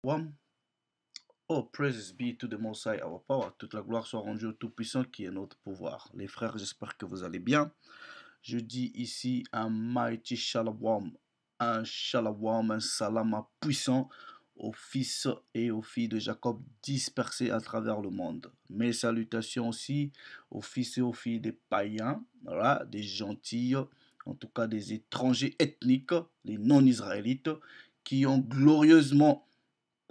One. Oh, praises be to the Most High, our power. Toute la gloire soit rendue au Tout-Puissant qui est notre pouvoir. Les frères, j'espère que vous allez bien. Je dis ici un mighty shalom, un salama puissant aux fils et aux filles de Jacob dispersés à travers le monde. Mes salutations aussi aux fils et aux filles des païens, voilà, des gentils, en tout cas des étrangers ethniques, les non-israélites, qui ont glorieusement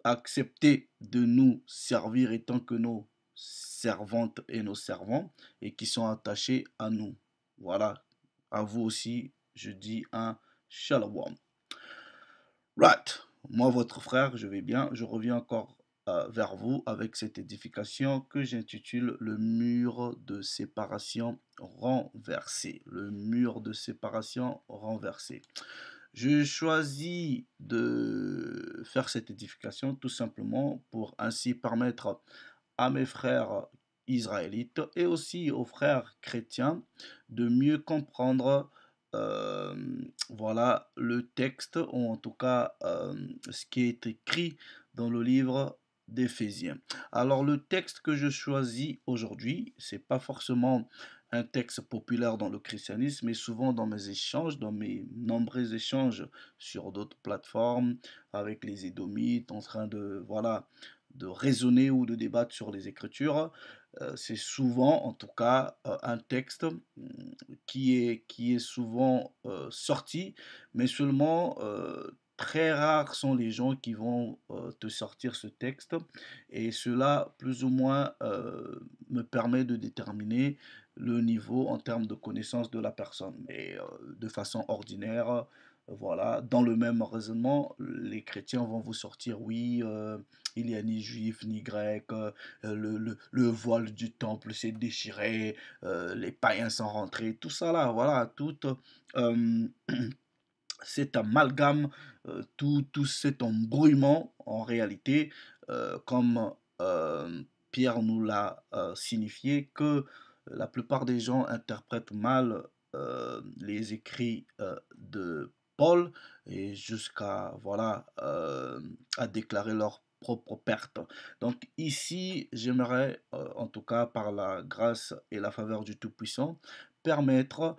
accepté de nous servir étant que nos servantes et nos servants et qui sont attachés à nous. Voilà, à vous aussi, je dis un shalom. Right, moi votre frère, je vais bien, je reviens encore vers vous avec cette édification que j'intitule le mur de séparation renversé. Le mur de séparation renversé. Je choisis de faire cette édification tout simplement pour ainsi permettre à mes frères israélites et aussi aux frères chrétiens de mieux comprendre euh, voilà le texte ou en tout cas ce qui est écrit dans le livre d'Éphésiens. Alors le texte que je choisis aujourd'hui, c'est pas forcément un texte populaire dans le christianisme, mais souvent dans mes échanges, dans mes nombreux échanges sur d'autres plateformes avec les Édomites, en train de voilà de raisonner ou de débattre sur les Écritures, c'est souvent, en tout cas, un texte qui est souvent sorti, mais seulement très rares sont les gens qui vont te sortir ce texte, et cela, plus ou moins, me permet de déterminer le niveau en termes de connaissance de la personne. Mais de façon ordinaire, voilà, dans le même raisonnement, les chrétiens vont vous sortir, oui, il n'y a ni juif ni grec, le voile du temple s'est déchiré, les païens sont rentrés, tout ça là, voilà, tout euh, cet amalgame, tout cet embrouillement en réalité, comme Pierre nous l'a signifié, que la plupart des gens interprètent mal les écrits de Paul et jusqu'à voilà à déclarer leur propre perte. Donc ici, j'aimerais en tout cas par la grâce et la faveur du Tout-Puissant permettre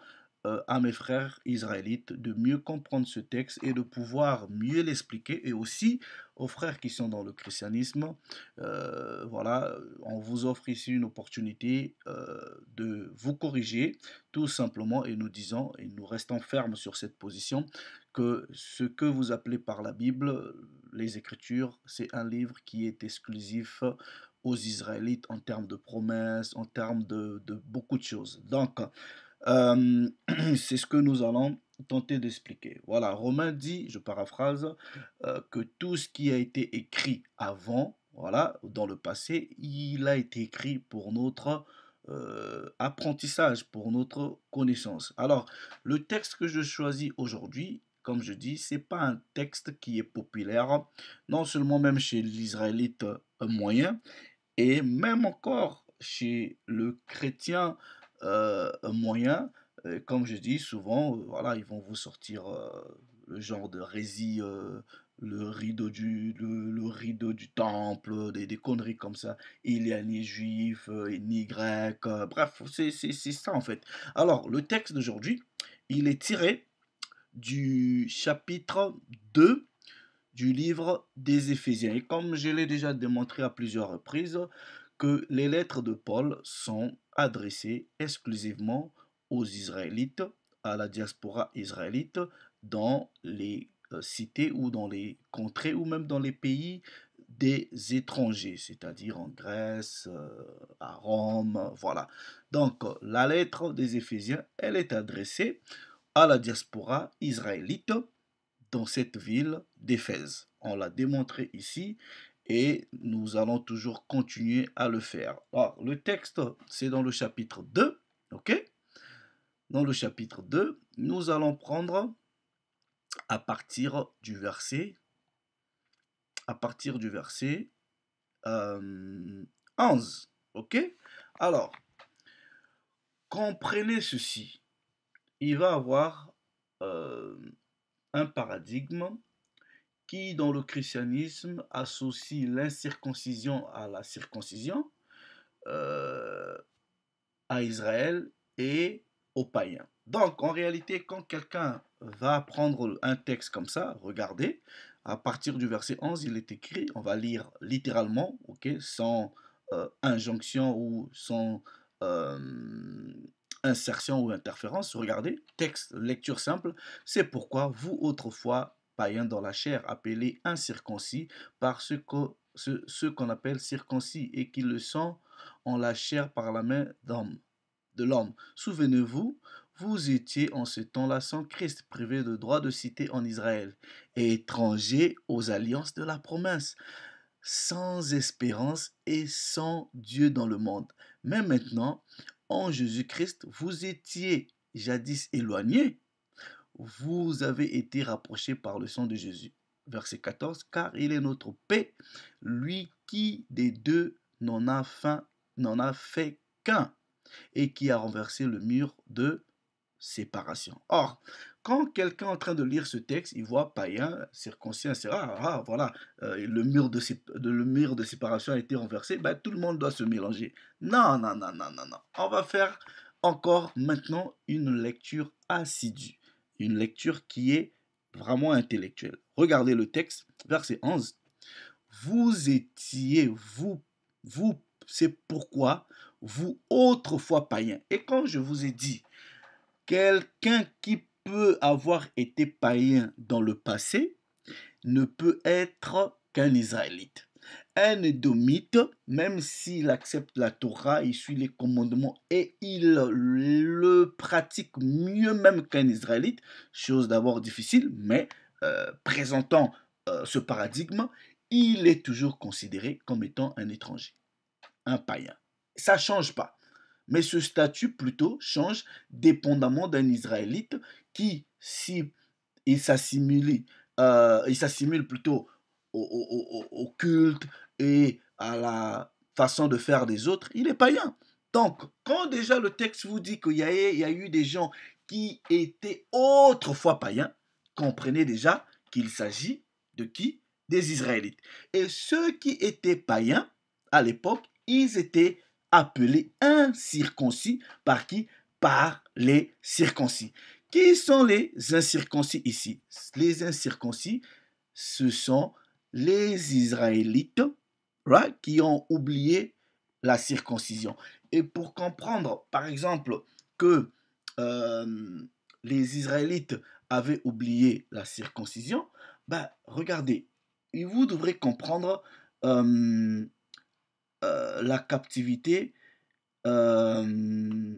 à mes frères israélites de mieux comprendre ce texte et de pouvoir mieux l'expliquer et aussi aux frères qui sont dans le christianisme. Voilà, on vous offre ici une opportunité de vous corriger tout simplement et nous disons et nous restons fermes sur cette position que ce que vous appelez par la Bible, les Écritures, c'est un livre qui est exclusif aux Israélites en termes de promesses, en termes de beaucoup de choses. Donc, euh, c'est ce que nous allons tenter d'expliquer. Voilà, Romain dit, je paraphrase, que tout ce qui a été écrit avant, voilà, dans le passé, il a été écrit pour notre apprentissage, pour notre connaissance. Alors, le texte que je choisis aujourd'hui, comme je dis, c'est pas un texte qui est populaire, non seulement même chez l'Israélite moyen, et même encore chez le chrétien moyen, comme je dis souvent, voilà, ils vont vous sortir le genre de récit, le rideau du temple, des conneries comme ça. Il n'y a ni juif, ni grec, bref, c'est ça en fait. Alors, le texte d'aujourd'hui, il est tiré du chapitre 2 du livre des Éphésiens. Et comme je l'ai déjà démontré à plusieurs reprises, que les lettres de Paul sont adressées exclusivement aux Israélites, à la diaspora israélite, dans les cités ou dans les contrées ou même dans les pays des étrangers, c'est-à-dire en Grèce, à Rome, voilà. Donc la lettre des Éphésiens, elle est adressée à la diaspora israélite dans cette ville d'Éphèse. On l'a démontré ici et nous allons toujours continuer à le faire. Alors, le texte, c'est dans le chapitre 2, ok? Dans le chapitre 2, nous allons prendre à partir du verset, à partir du verset 11, ok? Alors, comprenez ceci. Il va avoir un paradigme qui dans le christianisme associe l'incirconcision à la circoncision, euh, à Israël et aux païens. Donc, en réalité, quand quelqu'un va prendre un texte comme ça, regardez, à partir du verset 11, il est écrit, on va lire littéralement, ok, sans injonction ou sans euh, insertion ou interférence. Regardez, texte, lecture simple, c'est pourquoi vous autrefois, païens dans la chair, appelés incirconcis, par ce qu'on appelle circoncis et qui le sont en la chair par la main de l'homme. Souvenez-vous, vous étiez en ce temps-là sans Christ, privé de droit de cité en Israël, et étrangers aux alliances de la promesse, sans espérance et sans Dieu dans le monde. Mais maintenant, en Jésus-Christ, vous étiez jadis éloignés, vous avez été rapprochés par le sang de Jésus. Verset 14, car il est notre paix, lui qui des deux n'en a fait qu'un et qui a renversé le mur de séparation. Or, quand quelqu'un est en train de lire ce texte, il voit païen, circoncis, c'est voilà, le mur de séparation a été renversé, ben, tout le monde doit se mélanger. Non, non, non, non, non, non. On va faire encore maintenant une lecture assidue, une lecture qui est vraiment intellectuelle. Regardez le texte, verset 11. Vous étiez, c'est pourquoi vous autrefois païens. Et quand je vous ai dit, quelqu'un qui peut avoir été païen dans le passé ne peut être qu'un Israélite. Un Édomite, même s'il accepte la Torah, il suit les commandements et il le pratique mieux même qu'un Israélite, chose d'abord difficile, mais présentant ce paradigme, il est toujours considéré comme étant un étranger, un païen. Ça ne change pas. Mais ce statut plutôt change dépendamment d'un Israélite qui, si il s'assimile plutôt au culte et à la façon de faire des autres, il est païen. Donc, quand déjà le texte vous dit qu'il y a eu des gens qui étaient autrefois païens, comprenez déjà qu'il s'agit de qui? Des Israélites. Et ceux qui étaient païens, à l'époque, ils étaient appelés incirconcis par qui? Par les circoncis. Qui sont les incirconcis ici? Les incirconcis, ce sont les Israélites, right, qui ont oublié la circoncision. Et pour comprendre, par exemple, que euh, les Israélites avaient oublié la circoncision, bah, regardez, vous devrez comprendre euh, la captivité euh,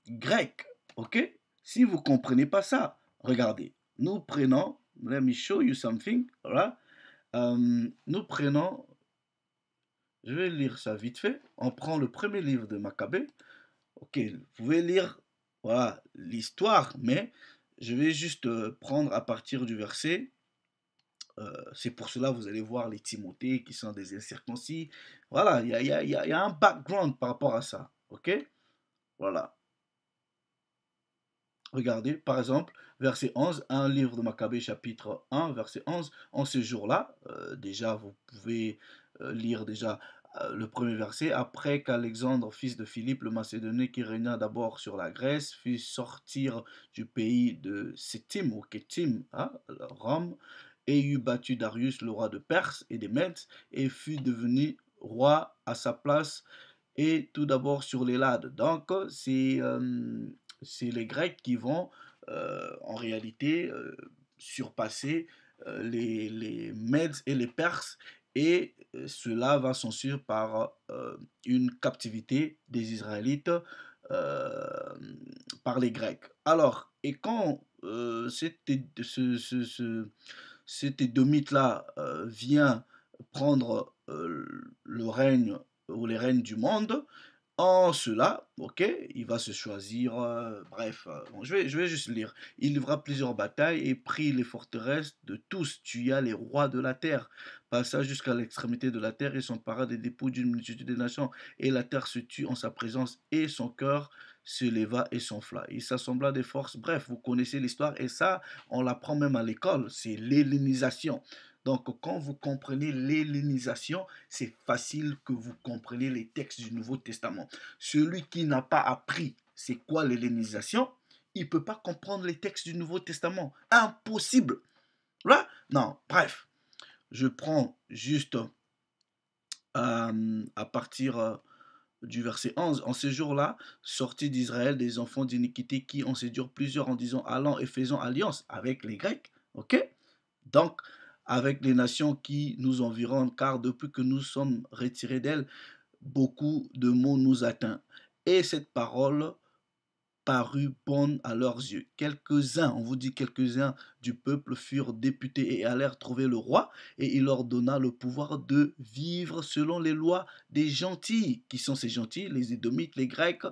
grecque. Ok? Si vous ne comprenez pas ça, regardez. Nous prenons, let me show you something. Right? Nous prenons, je vais lire ça vite fait. On prend le premier livre de Maccabée. Ok, vous pouvez lire voilà, l'histoire, mais je vais juste prendre à partir du verset. C'est pour cela que vous allez voir les Timothées qui sont des incirconcis. Voilà, il y a un background par rapport à ça. Ok? Voilà. Regardez, par exemple, verset 11, un livre de Maccabée, chapitre 1, verset 11. En ce jour-là, déjà, vous pouvez lire déjà le premier verset. Après qu'Alexandre, fils de Philippe, le Macédonien, qui régna d'abord sur la Grèce, fut sortir du pays de Sétim, ou Kétim, hein, Rome, et eut battu Darius, le roi de Perse et des Mèdes, et fut devenu roi à sa place, et tout d'abord sur les Lades. Donc, c'est les Grecs qui vont en réalité surpasser les Mèdes et les Perses et cela va s'ensuivre par une captivité des Israélites euh, par les Grecs. Alors, et quand cet Édomite-là vient prendre le règne ou les règnes du monde, en cela, ok, il va se choisir, bref, bon, je vais juste lire. Il livra plusieurs batailles et prit les forteresses de tous, tua les rois de la terre, passa jusqu'à l'extrémité de la terre et s'empara des dépôts d'une multitude de nations. Et la terre se tut en sa présence et son cœur se leva et s'enfla. Il s'assembla des forces. Bref, vous connaissez l'histoire et ça, on l'apprend même à l'école. C'est l'hellénisation. Donc, quand vous comprenez l'hellénisation, c'est facile que vous compreniez les textes du Nouveau Testament. Celui qui n'a pas appris c'est quoi l'hellénisation, il ne peut pas comprendre les textes du Nouveau Testament. Impossible. Là, non, bref. Je prends juste à partir du verset 11. En ces jours-là, sortis d'Israël des enfants d'iniquité qui en séduirent plusieurs en disant allons et faisons alliance avec les Grecs. Ok? Donc, avec les nations qui nous environnent, car depuis que nous sommes retirés d'elles, beaucoup de maux nous atteignent. Et cette parole parut bonne à leurs yeux. Quelques-uns, on vous dit quelques-uns du peuple furent députés et allèrent trouver le roi, et il leur donna le pouvoir de vivre selon les lois des gentils. Qui sont ces gentils? Les Édomites, les Grecs,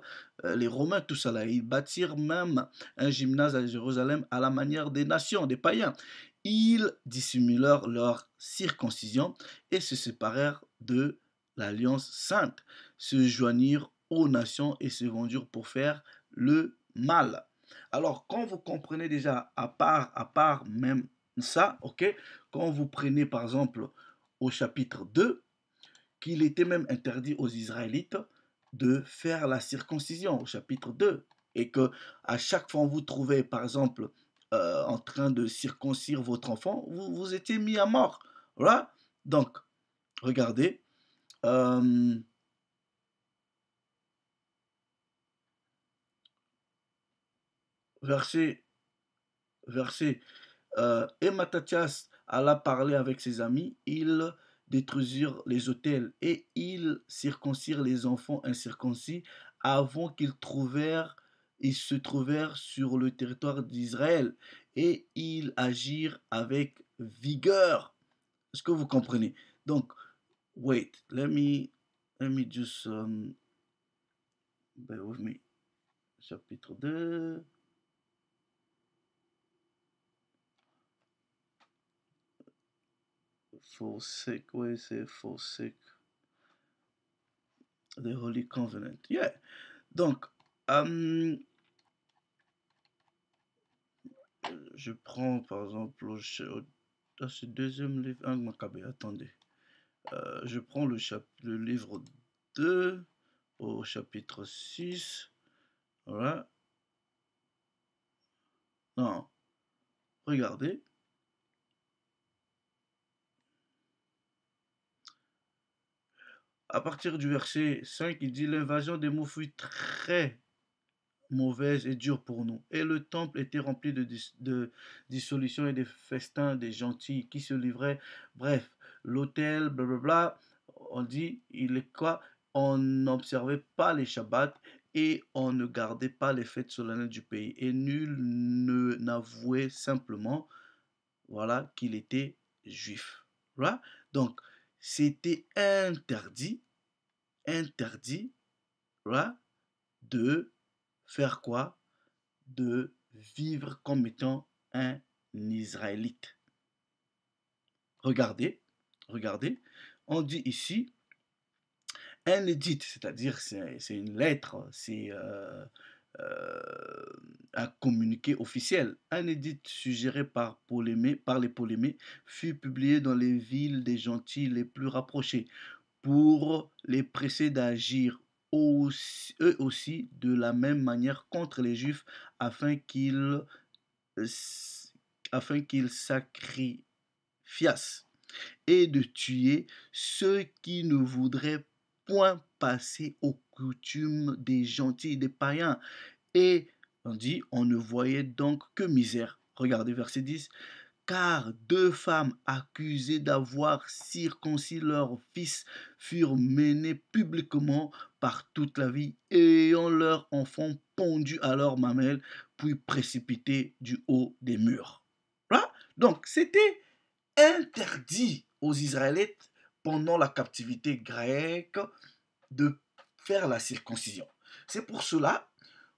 les Romains, tout ça là. Ils bâtirent même un gymnase à Jérusalem à la manière des nations, des païens. Ils dissimulèrent leur circoncision et se séparèrent de l'alliance sainte, se joignirent aux nations et se vendirent pour faire le mal. Alors, quand vous comprenez déjà, à part même ça, ok, quand vous prenez par exemple au chapitre 2, qu'il était même interdit aux Israélites de faire la circoncision, au chapitre 2, et que à chaque fois vous trouvez par exemple en train de circoncire votre enfant, vous étiez mis à mort. Voilà. Donc, regardez, euh, verset, verset et Mattathias alla parler avec ses amis, ils détruisirent les autels et ils circoncirent les enfants incirconcis avant ils se trouvèrent sur le territoire d'Israël et ils agirent avec vigueur. Est-ce que vous comprenez? Donc, wait, let me just bear with me. Chapitre 2. Forsake, ouais, c'est forsake the Holy Covenant. Yeah. Donc, je prends par exemple ce deuxième livre, Maccabée, attendez. Je prends le livre 2 au chapitre 6. Voilà. Non, regardez. À partir du verset 5, il dit l'invasion des mots fut très mauvaise et dure pour nous. Et le temple était rempli de dissolution et des festins des gentils qui se livraient. Bref, l'autel, blablabla, on dit, il est quoi? On n'observait pas les Shabbats et on ne gardait pas les fêtes solennelles du pays. Et nul ne n'avouait simplement, voilà, qu'il était juif. Voilà. Donc, c'était interdit, voilà, de faire quoi? De vivre comme étant un Israélite. Regardez, regardez, on dit ici un édit, c'est-à-dire c'est une lettre, c'est un communiqué officiel. Un édit suggéré par les Ptolémées fut publié dans les villes des gentils les plus rapprochées pour les presser d'agir eux aussi de la même manière contre les Juifs afin qu'ils sacrifiassent et de tuer ceux qui ne voudraient point passer aux coutumes des gentils et des païens. Et on dit, on ne voyait donc que misère. Regardez verset 10. Car deux femmes accusées d'avoir circoncis leurs fils furent menées publiquement par toute la ville, ayant leurs enfants pondus à leurs mamelles, puis précipités du haut des murs. Voilà. Donc, c'était interdit aux Israélites pendant la captivité grecque de faire la circoncision. C'est pour cela,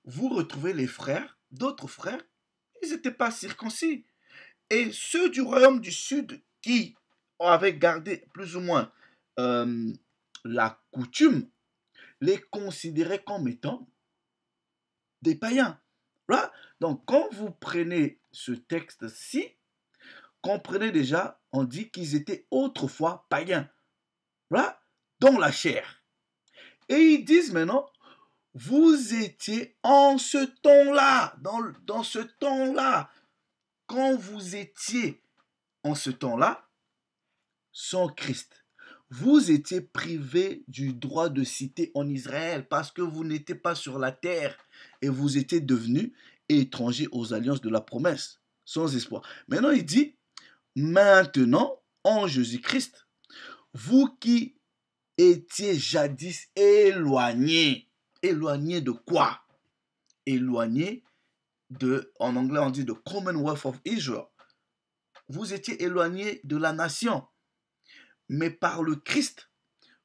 vous retrouvez les frères, d'autres frères, ils n'étaient pas circoncis. Et ceux du royaume du sud qui avaient gardé plus ou moins euh, la coutume, les considéraient comme étant des païens. Voilà. Donc, quand vous prenez ce texte-ci, comprenez déjà, on dit qu'ils étaient autrefois païens. Voilà. Dans la chair. Et ils disent maintenant, vous étiez en ce temps-là, dans ce temps-là, quand vous étiez en ce temps-là, sans Christ, vous étiez privés du droit de cité en Israël parce que vous n'étiez pas sur la terre et vous étiez devenus étrangers aux alliances de la promesse, sans espoir. Maintenant, il dit, maintenant, en Jésus-Christ, vous qui étiez jadis éloignés. Éloignés de quoi? Éloignés de, en anglais on dit, the Commonwealth of Israel. Vous étiez éloignés de la nation. Mais par le Christ,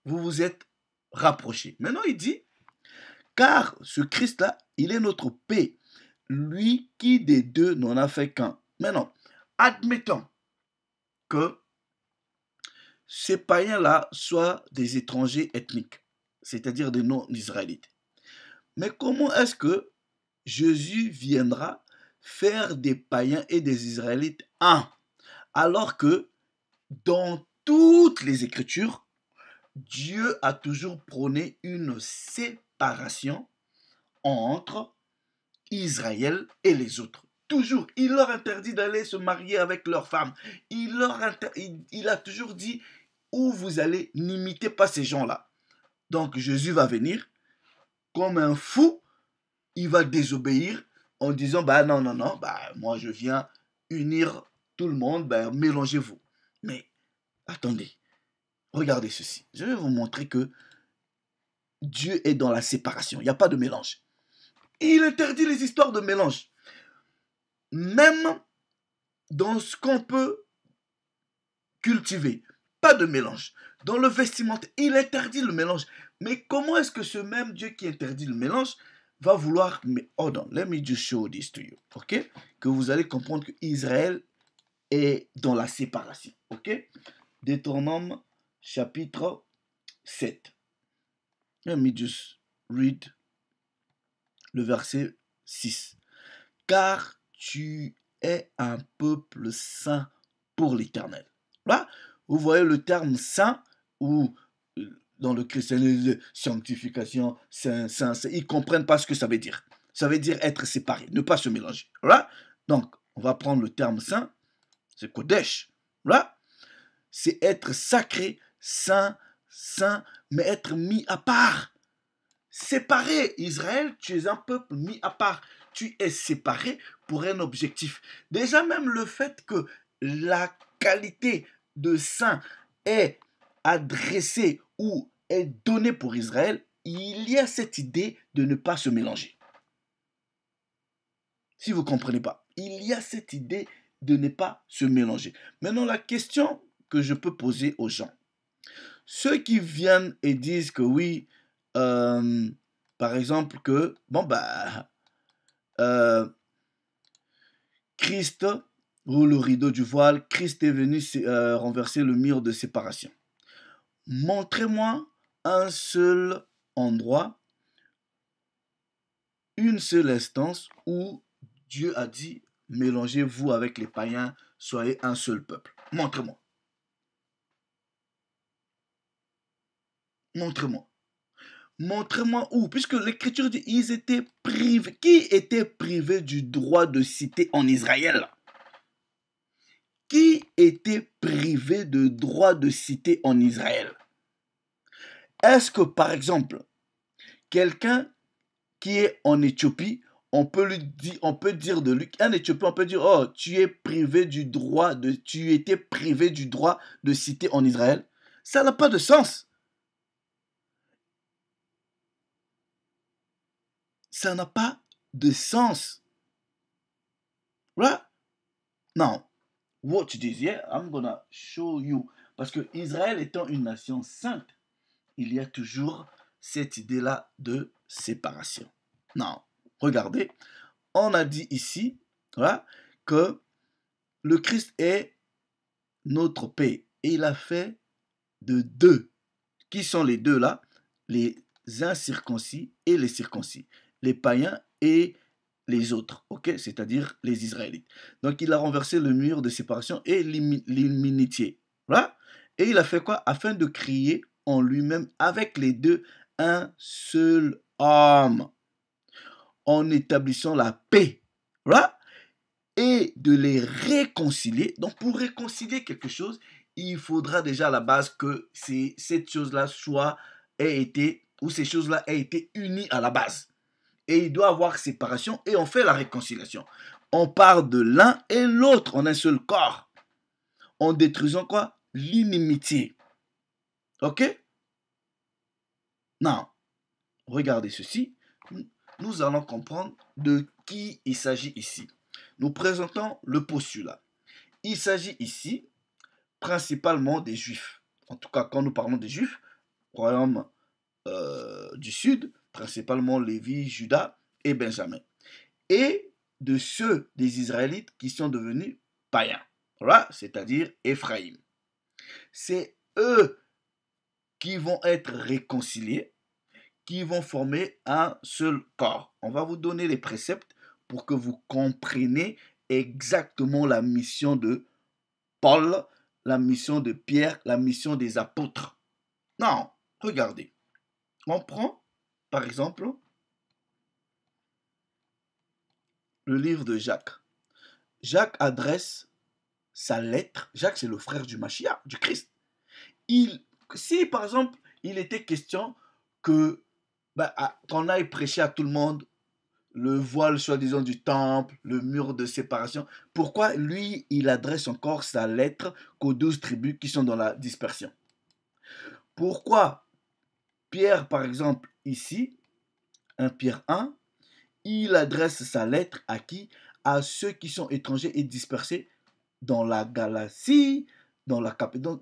vous vous êtes rapprochés. Maintenant, il dit, car ce Christ-là, il est notre paix. Lui qui des deux n'en a fait qu'un. Maintenant, admettons que ces païens-là soient des étrangers ethniques, c'est-à-dire des non-israélites. Mais comment est-ce que Jésus viendra faire des païens et des Israélites un, alors que dans toutes les Écritures, Dieu a toujours prôné une séparation entre Israël et les autres. Toujours, il leur interdit d'aller se marier avec leurs femmes. Il a toujours dit, où vous allez, n'imitez pas ces gens-là. Donc Jésus va venir, comme un fou, il va désobéir en disant, bah non, non, non, bah moi je viens unir tout le monde, bah mélangez-vous. Mais attendez, regardez ceci. Je vais vous montrer que Dieu est dans la séparation. Il n'y a pas de mélange. Il interdit les histoires de mélange. Même dans ce qu'on peut cultiver, pas de mélange. Dans le vestimentaire, il interdit le mélange. Mais comment est-ce que ce même Dieu qui interdit le mélange va vouloir... Mais hold on, let me just show this to you. Ok? Que vous allez comprendre que Israël est dans la séparation. Ok? Deutéronome chapitre 7. Let me just read le verset 6. Car tu es un peuple saint pour l'Éternel. Là, vous voyez le terme saint, ou dans le christianisme, sanctification, saint, ils ne comprennent pas ce que ça veut dire. Ça veut dire être séparé, ne pas se mélanger. Là, donc, on va prendre le terme saint, c'est Kodesh. Là, c'est être sacré, saint, mais être mis à part. Séparé. Israël, tu es un peuple mis à part. Tu es séparé pour un objectif. Déjà même le fait que la qualité de saint est adressée ou est donnée pour Israël, il y a cette idée de ne pas se mélanger. Si vous ne comprenez pas, il y a cette idée de ne pas se mélanger. Maintenant, la question que je peux poser aux gens, ceux qui viennent et disent que oui, par exemple que, bon bah, Christ, ou le rideau du voile, Christ est venu renverser le mur de séparation. Montrez-moi un seul endroit, une seule instance où Dieu a dit, mélangez-vous avec les païens, soyez un seul peuple. Montrez-moi. Montrez-moi. Montrez-moi où, puisque l'Écriture dit ils étaient privés. Qui était privé du droit de cité en Israël? Qui était privé de droit de cité en Israël? Est-ce que, par exemple, quelqu'un qui est en Éthiopie, on peut dire de lui, un Éthiopien, on peut dire, oh, tu étais privé du droit de cité en Israël? Ça n'a pas de sens. Ça n'a pas de sens. Right? Now, watch this, yeah? I'm gonna show you. Parce que Israël étant une nation sainte, il y a toujours cette idée-là de séparation. Non, regardez, on a dit ici, voilà, que le Christ est notre paix. Et il a fait de deux. Qui sont les deux là? Les incirconcis et les circoncis. Les païens et les autres, ok, c'est-à-dire les Israélites. Donc il a renversé le mur de séparation et l'immunité. Voilà. Et il a fait quoi? Afin de créer en lui-même avec les deux un seul homme, en établissant la paix. Voilà. Et de les réconcilier. Donc pour réconcilier quelque chose, il faudra déjà à la base que cette chose-là ait été, ou ces choses-là aient été unies à la base. Et il doit avoir séparation et on fait la réconciliation. On part de l'un et l'autre en un seul corps. En détruisant quoi? L'inimitié. Ok? Non. Regardez ceci. Nous allons comprendre de qui il s'agit ici. Nous présentons le postulat. Il s'agit ici principalement des Juifs. En tout cas, quand nous parlons des Juifs, royaume du Sud, principalement Lévi, Juda et Benjamin. Et de ceux des Israélites qui sont devenus païens, voilà, c'est-à-dire Éphraïm. C'est eux qui vont être réconciliés, qui vont former un seul corps. On va vous donner les préceptes pour que vous compreniez exactement la mission de Paul, la mission de Pierre, la mission des apôtres. Non, regardez. On prend, par exemple, le livre de Jacques. Jacques adresse sa lettre. Jacques, c'est le frère du Mashiach, du Christ. Si, par exemple, il était question que qu'on aille prêcher à tout le monde le voile soi-disant du temple, le mur de séparation, pourquoi lui, il adresse encore sa lettre qu'aux 12 tribus qui sont dans la dispersion? Pourquoi Pierre, par exemple, ici, 1 Pierre 1, il adresse sa lettre à qui? À ceux qui sont étrangers et dispersés dans la Galatie, dans la capitale,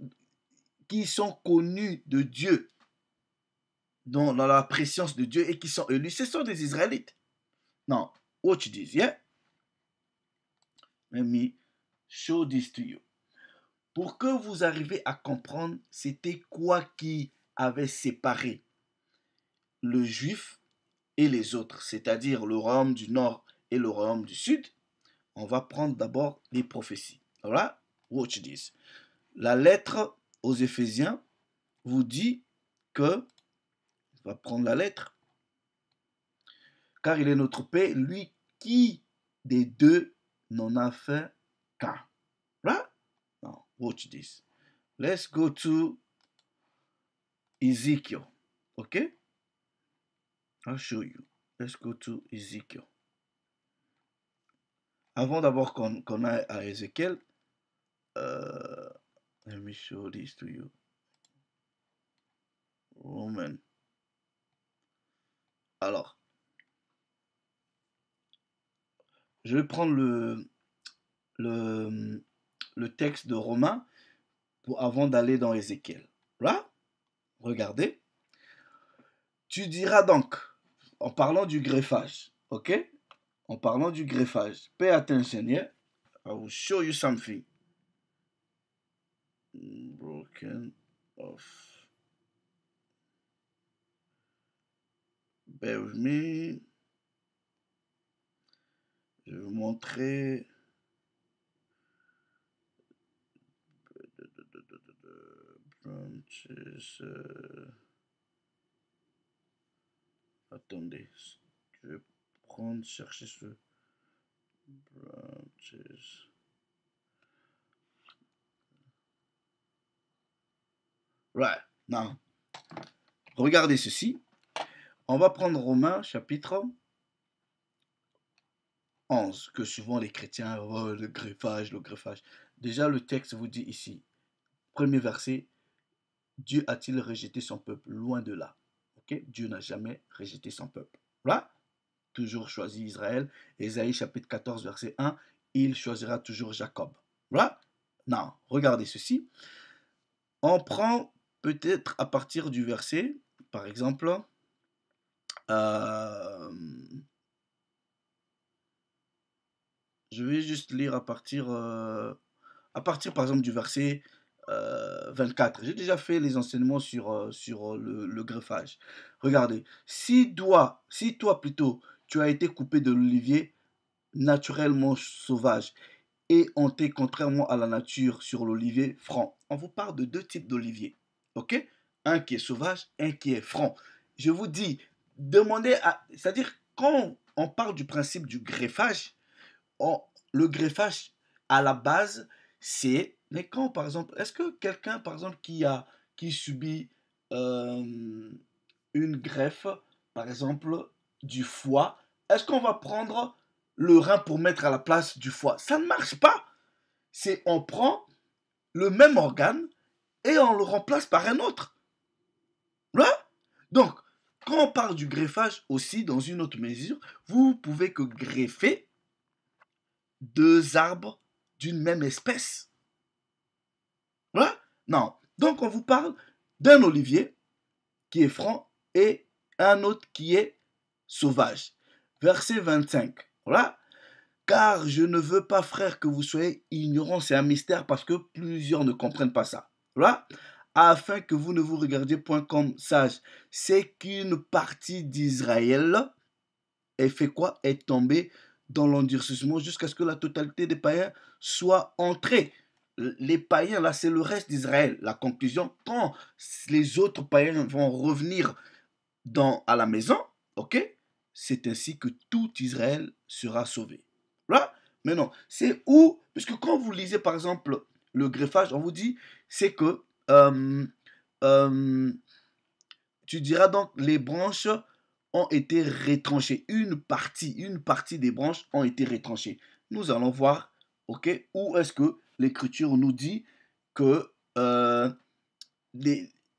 qui sont connus de Dieu, dans la préscience de Dieu et qui sont élus. Ce sont des Israélites. Non, what you dis, yeah? Let me show this to you. Pour que vous arriviez à comprendre c'était quoi qui avait séparé le juif et les autres, c'est-à-dire le royaume du nord et le royaume du sud, on va prendre d'abord les prophéties. Voilà, watch this. La lettre aux Éphésiens vous dit que, on va prendre la lettre, car il est notre paix, lui qui des deux n'en a fait qu'un. Right? Now, watch this. Let's go to Ezekiel. Okay? I'll show you. Let's go to Ezekiel. Avant d'abord qu'on aille à Ézéchiel, let me show this to you. Roman. Alors, je vais prendre le texte de Romains avant d'aller dans Ézéchiel. Là, regardez. Tu diras donc, en parlant du greffage, ok? En parlant du greffage, pay attention, yeah? I will show you something. Broken off. Bear with me. Je vais vous montrer. Branches. Attendez. Je vais chercher ce. Branches. Right. Now. Regardez ceci. On va prendre Romains chapitre 11, que souvent les chrétiens, oh, le greffage, le greffage. Déjà, le texte vous dit ici, premier verset, Dieu a-t-il rejeté son peuple? Loin de là. Okay? Dieu n'a jamais rejeté son peuple. Là, toujours choisi Israël. Ésaïe chapitre 14, verset 1, il choisira toujours Jacob. Là, non, regardez ceci. On prend peut-être à partir du verset, par exemple, je vais juste lire à partir par exemple du verset 24. J'ai déjà fait les enseignements sur le greffage. Regardez, si toi plutôt tu as été coupé de l'olivier naturellement sauvage et onté contrairement à la nature sur l'olivier franc. On vous parle de deux types d'oliviers, ok? Un qui est sauvage, un qui est franc. Je vous dis, demandez à... C'est-à-dire, quand on parle du principe du greffage, le greffage, à la base, c'est... Mais quand, par exemple, est-ce que quelqu'un, par exemple, qui subit euh, une greffe, par exemple, du foie, est-ce qu'on va prendre le rein pour mettre à la place du foie? Ça ne marche pas. C'est on prend le même organe et on le remplace par un autre. Là, donc, quand on parle du greffage aussi, dans une autre mesure, vous pouvez que greffer deux arbres d'une même espèce. Là, non. Donc, on vous parle d'un olivier qui est franc et un autre qui est sauvage. Verset 25. Voilà. Car je ne veux pas, frère, que vous soyez ignorants. C'est un mystère parce que plusieurs ne comprennent pas ça. Voilà. Afin que vous ne vous regardiez point comme sages. C'est qu'une partie d'Israël est fait quoi? Est tombée dans l'endurcissement jusqu'à ce que la totalité des païens soit entrée. Les païens, là, c'est le reste d'Israël. La conclusion, quand les autres païens vont revenir à la maison, ok, c'est ainsi que tout Israël sera sauvé. Là, mais non, c'est où, puisque quand vous lisez par exemple le greffage, on vous dit, c'est que euh, tu diras donc les branches ont été retranchées. Une partie des branches ont été retranchées. Nous allons voir, ok, où est-ce que l'Écriture nous dit que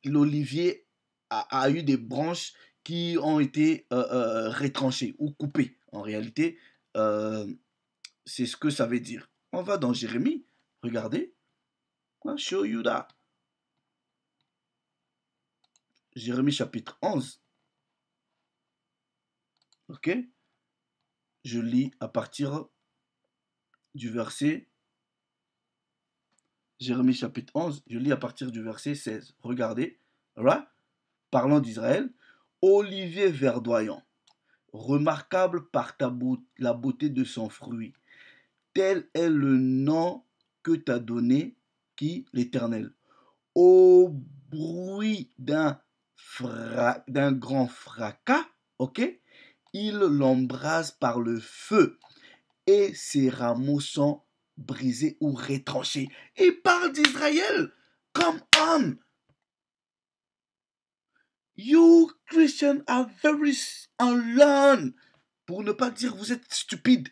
l'olivier a eu des branches qui ont été retranchées ou coupées. En réalité, euh, c'est ce que ça veut dire. On va dans Jérémie. Regardez. I'll show you that. Jérémie chapitre 11. Ok. Je lis à partir du verset. Jérémie chapitre 11. Je lis à partir du verset 16. Regardez. Right? Parlant d'Israël. Olivier verdoyant, remarquable par la beauté de son fruit. Tel est le nom que t'a donné qui? L'Éternel. Au bruit d'un grand fracas, ok? Il l'embrase par le feu et ses rameaux sont brisés ou retranchés. Il parle d'Israël. Come on. You Christians are very unlearned. Pour ne pas dire vous êtes stupides.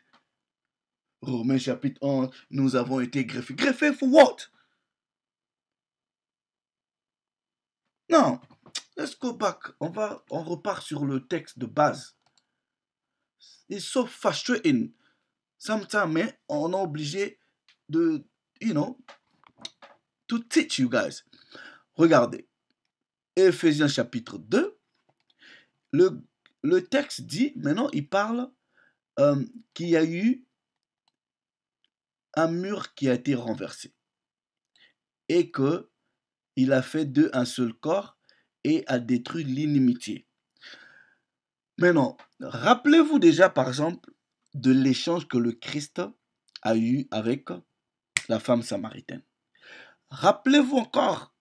Romains chapitre 11, nous avons été greffés. Greffés for what? Non. Let's go back. On repart sur le texte de base. It's so frustrating. Sometimes, mais on est obligé de, to teach you guys. Regardez. Éphésiens chapitre 2. Le texte dit, maintenant il parle qu'il y a eu un mur qui a été renversé et que il a fait d'eux un seul corps et a détruit l'inimitié. Maintenant, rappelez-vous déjà par exemple de l'échange que le Christ a eu avec la femme samaritaine. Rappelez-vous encore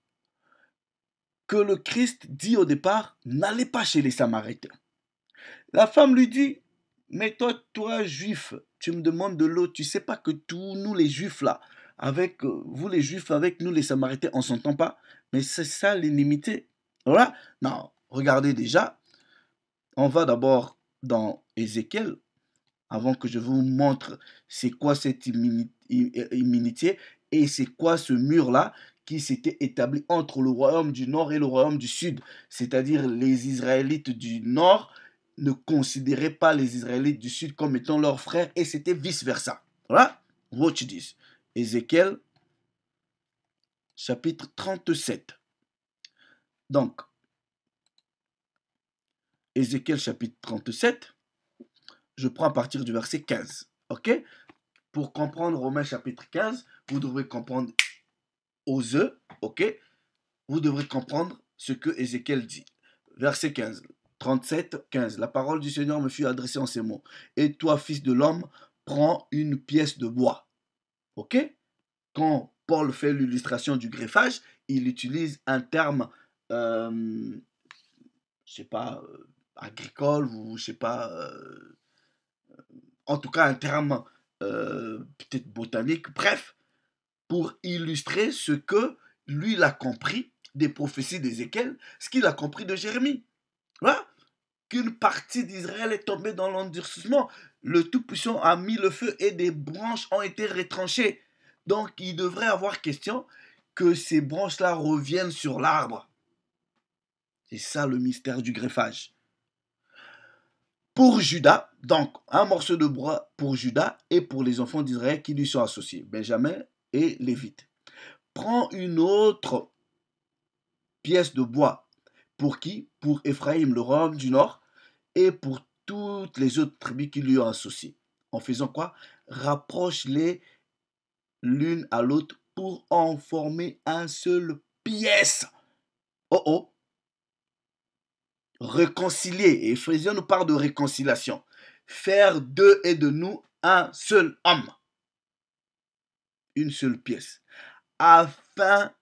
que le Christ dit au départ, n'allez pas chez les Samaritains. La femme lui dit, mais toi juif, tu me demandes de l'eau, tu sais pas que tous nous les juifs là, avec vous les juifs, avec nous les Samaritains, on s'entend pas. Mais c'est ça l'inimité. Voilà. Non, regardez déjà, on va d'abord dans Ézéchiel, avant que je vous montre c'est quoi cette immunité et c'est quoi ce mur-là qui s'était établi entre le royaume du nord et le royaume du sud. C'est-à-dire les Israélites du nord ne considéraient pas les Israélites du sud comme étant leurs frères et c'était vice-versa. Voilà, watch this. Ézéchiel, chapitre 37. Donc, Ézéchiel, chapitre 37, je prends à partir du verset 15. Ok? Pour comprendre Romains, chapitre 15, vous devrez comprendre ok? Vous devrez comprendre ce que Ézéchiel dit. Verset 15. 37, 15. La parole du Seigneur me fut adressée en ces mots. Et toi, fils de l'homme, prends une pièce de bois. Ok? Quand Paul fait l'illustration du greffage, il utilise un terme, je sais pas, agricole ou je sais pas, en tout cas un terme peut-être botanique, bref, pour illustrer ce que lui il a compris des prophéties d'Ézéchiel, ce qu'il a compris de Jérémie. Voilà. Qu'une partie d'Israël est tombée dans l'endurcissement. Le Tout-Puissant a mis le feu et des branches ont été retranchées. Donc il devrait avoir question que ces branches-là reviennent sur l'arbre. C'est ça le mystère du greffage. Pour Judas, donc un morceau de bois pour Judas et pour les enfants d'Israël qui lui sont associés, Benjamin et Lévite. Prends une autre pièce de bois. Pour qui? Pour Éphraïm, le royaume du nord, et pour toutes les autres tribus qui lui ont associés. En faisant quoi? Rapproche-les l'une à l'autre pour en former un seul pièce. Oh oh! Réconcilier. Et Éphésiens nous parle de réconciliation. Faire d'eux et de nous un seul homme. Une seule pièce. Afin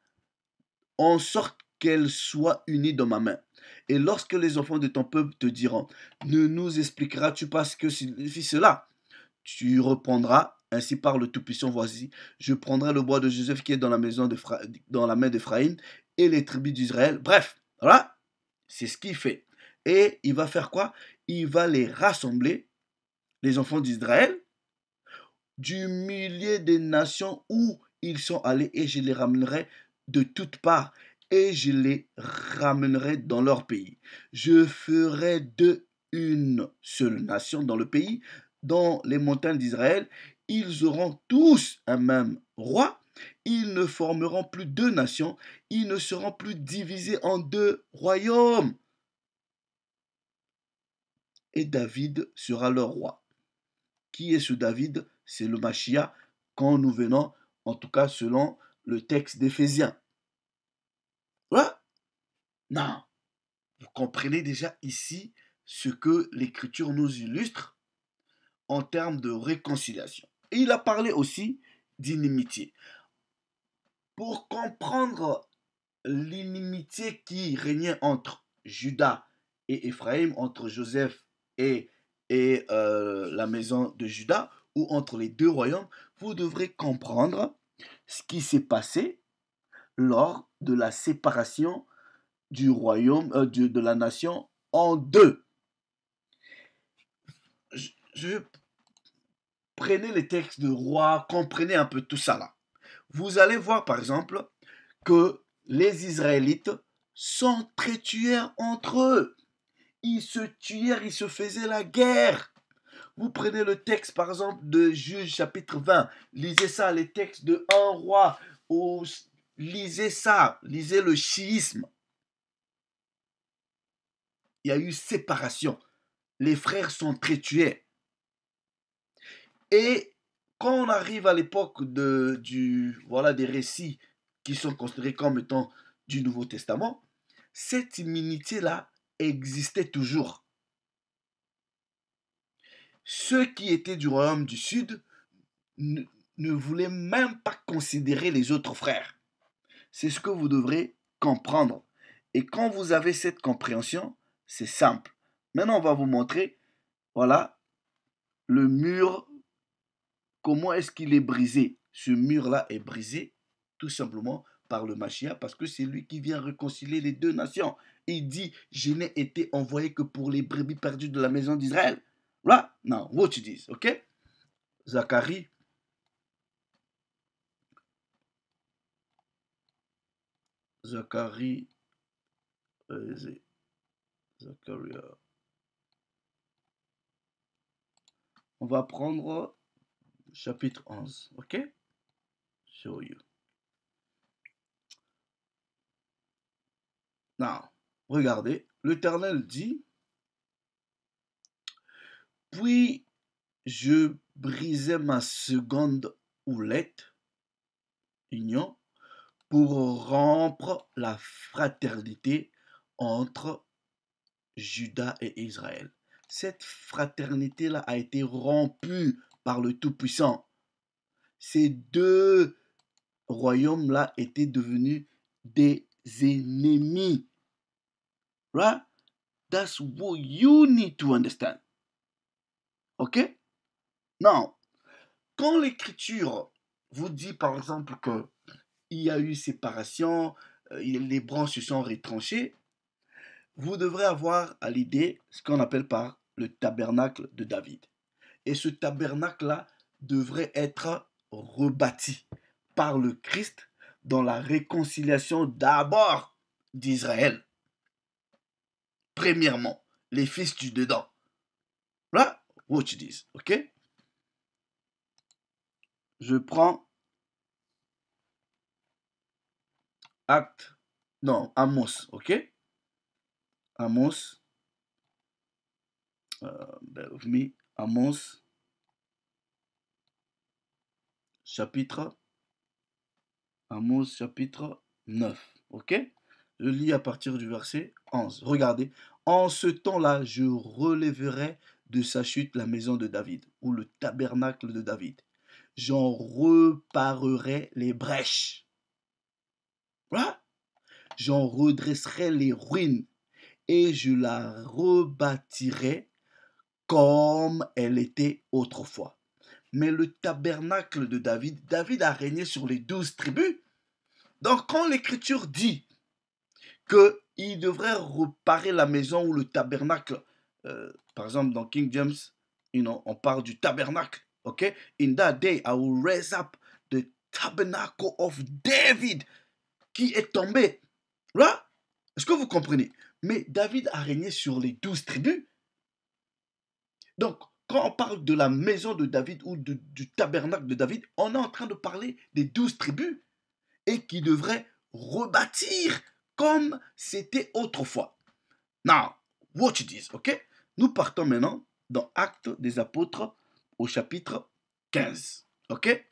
en sorte qu'elle soit unie dans ma main. Et lorsque les enfants de ton peuple te diront, ne nous expliqueras-tu pas ce que signifie cela? Tu reprendras, ainsi par le Tout-Puissant, voici, je prendrai le bois de Joseph qui est dans la maison dans la main d'Éphraïm et les tribus d'Israël. Bref, voilà, c'est ce qu'il fait. Et il va faire quoi? Il va les rassembler, les enfants d'Israël, du milieu des nations où ils sont allés, et je les ramènerai de toutes parts, et je les ramènerai dans leur pays. Je ferai d'eux une seule nation dans le pays, dans les montagnes d'Israël. Ils auront tous un même roi. Ils ne formeront plus deux nations. Ils ne seront plus divisés en deux royaumes. Et David sera leur roi. Qui est ce David? C'est le Mashiach quand nous venons, en tout cas selon le texte d'Éphésiens. Voilà. Non. Vous comprenez déjà ici ce que l'Écriture nous illustre en termes de réconciliation. Et il a parlé aussi d'inimitié. Pour comprendre l'inimitié qui régnait entre Juda et Éphraïm, entre Joseph et la maison de Juda, ou entre les deux royaumes, vous devrez comprendre ce qui s'est passé lors de la séparation du royaume, de la nation en deux. Je prenez les textes de roi, comprenez un peu tout ça là. Vous allez voir par exemple que les Israélites sont très tueurs entre eux. Ils se tuèrent, ils se faisaient la guerre. Vous prenez le texte par exemple de Juges chapitre 20, lisez ça, les textes de un roi, ou lisez ça, lisez le chiisme. Il y a eu séparation. Les frères sont très tués. Et quand on arrive à l'époque des récits qui sont considérés comme étant du Nouveau Testament, cette immunité-là existait toujours. Ceux qui étaient du royaume du Sud ne voulaient même pas considérer les autres frères. C'est ce que vous devrez comprendre. Et quand vous avez cette compréhension, c'est simple. Maintenant, on va vous montrer, voilà, le mur. Comment est-ce qu'il est brisé? Ce mur-là est brisé tout simplement par le Mashiach parce que c'est lui qui vient réconcilier les deux nations. Il dit, je n'ai été envoyé que pour les brebis perdues de la maison d'Israël. Voilà, non, what you dis, ok? Zacharie, Zacharie, Zacharie. On va prendre chapitre 11, ok? Show you. Non, regardez, l'Éternel dit, puis je brisai ma seconde houlette, union, pour rompre la fraternité entre Juda et Israël. Cette fraternité-là a été rompue par le Tout-Puissant. Ces deux royaumes-là étaient devenus des ennemis. Right? That's what you need to understand. OK? Now, quand l'Écriture vous dit par exemple que il y a eu séparation, les branches se sont retranchées, vous devrez avoir à l'idée ce qu'on appelle par le tabernacle de David. Et ce tabernacle-là devrait être rebâti par le Christ dans la réconciliation d'abord d'Israël. Premièrement, les fils du dedans. Là, watch this, ok? Je prends acte, non, Amos, ok? Amos, bear with me, Amos, chapitre, Amos, chapitre 9, ok? Je lis à partir du verset 11. Regardez, en ce temps-là, je relèverai de sa chute la maison de David, ou le tabernacle de David. J'en reparerai les brèches. Voilà. J'en redresserai les ruines et je la rebâtirai comme elle était autrefois. Mais le tabernacle de David, David a régné sur les 12 tribus. Donc quand l'Écriture dit qu'il devrait reparer la maison ou le tabernacle, par exemple dans King James, on parle du tabernacle. Okay? In that day, I will raise up the tabernacle of David qui est tombé. Là, est-ce que vous comprenez? Mais David a régné sur les 12 tribus. Donc, quand on parle de la maison de David ou du tabernacle de David, on est en train de parler des 12 tribus et qui devraient rebâtir comme c'était autrefois. Now, watch this, ok? Nous partons maintenant dans Actes des Apôtres au chapitre 15, ok?